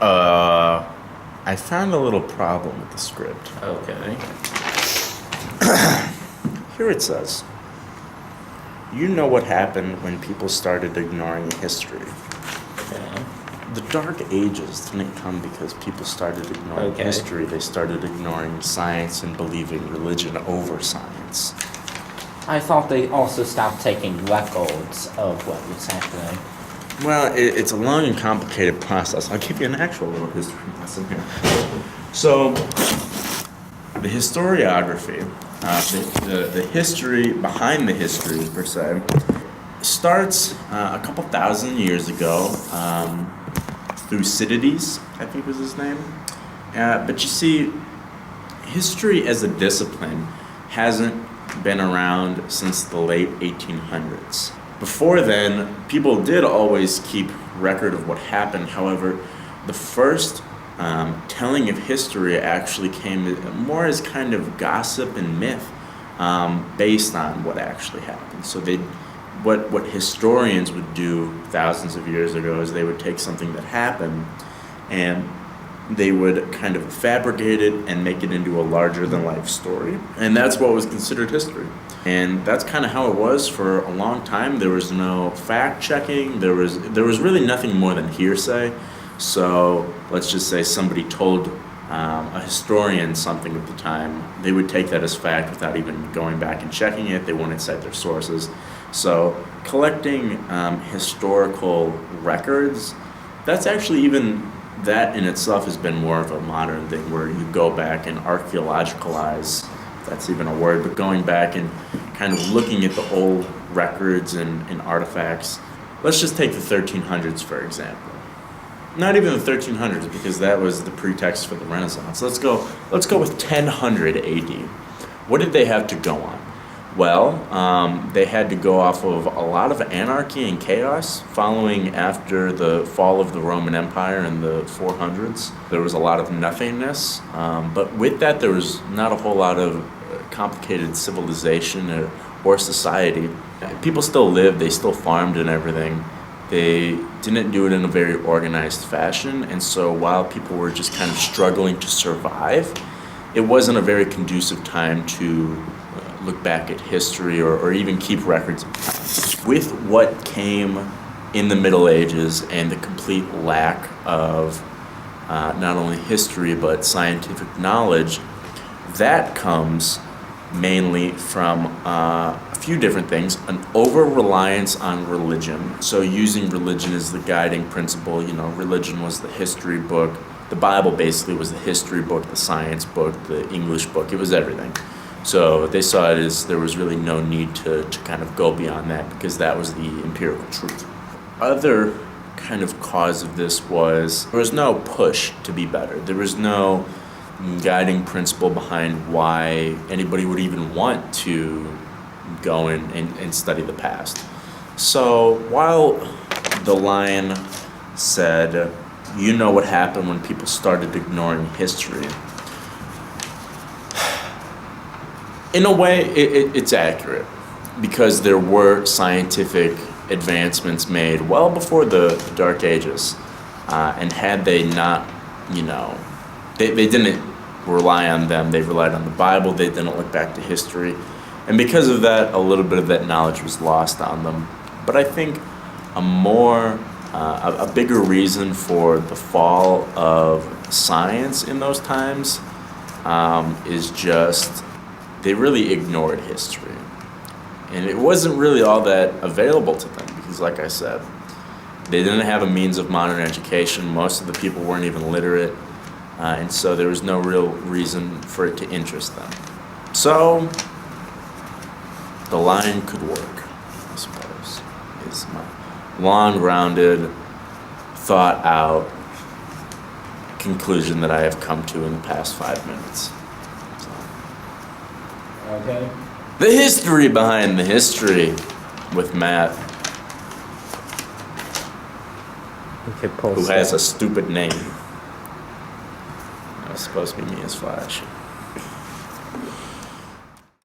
Uh, I found a little problem with the script. Okay. Here it says, you know what happened when people started ignoring history. Okay. The Dark Ages didn't come because people started ignoring Okay. history. They started ignoring science and believing religion over science. I thought they also stopped taking records of what was happening. Well, it's a long and complicated process. I'll give you an actual little history lesson here. So, the historiography, the history behind the history per se, starts a couple thousand years ago Thucydides, I think was his name. But you see, history as a discipline hasn't been around since the late 1800s. Before then, people did always keep record of what happened. However, the first telling of history actually came more as kind of gossip and myth based on what actually happened. So what historians would do thousands of years ago is they would take something that happened and they would kind of fabricate it and make it into a larger than life story. And that's what was considered history. And that's kind of how it was for a long time. There was no fact checking. There was really nothing more than hearsay. So let's just say somebody told a historian something at the time. They would take that as fact without even going back and checking it. They wouldn't cite their sources. So collecting historical records, that's actually even that in itself has been more of a modern thing where you go back and archaeologicalize, if that's even a word, but going back and kind of looking at the old records and artifacts. Let's just take the 1300s, for example. Not even the 1300s, because that was the pretext for the Renaissance. Let's go with 1000 AD. What did they have to go on? Well, they had to go off of a lot of anarchy and chaos following after the fall of the Roman Empire in the 400s. There was a lot of nothingness, but with that there was not a whole lot of complicated civilization or society. People still lived, they still farmed and everything. They didn't do it in a very organized fashion, and so while people were just kind of struggling to survive, it wasn't a very conducive time to look back at history or even keep records of time. With what came in the Middle Ages and the complete lack of not only history but scientific knowledge, that comes mainly from a few different things. An over-reliance on religion. So using religion as the guiding principle, religion was the history book. The Bible basically was the history book, the science book, the English book. It was everything. So they saw it as there was really no need to kind of go beyond that because that was the empirical truth. Other kind of cause of this was there was no push to be better. There was no guiding principle behind why anybody would even want to go and study the past. So while the line said, you know what happened when people started ignoring history, in a way, it's accurate because there were scientific advancements made well before the Dark Ages. And had they not, they didn't rely on them. They relied on the Bible. They didn't look back to history. And because of that, a little bit of that knowledge was lost on them. But I think a bigger reason for the fall of science in those times is just they really ignored history. And it wasn't really all that available to them because, like I said, they didn't have a means of modern education. Most of the people weren't even literate. And so there was no real reason for it to interest them. So the line could work, I suppose, is my long-rounded, thought-out conclusion that I have come to in the past 5 minutes. Okay. The history behind the history with Matt, You could post who has that. a stupid name. That was supposed to be me as Flash.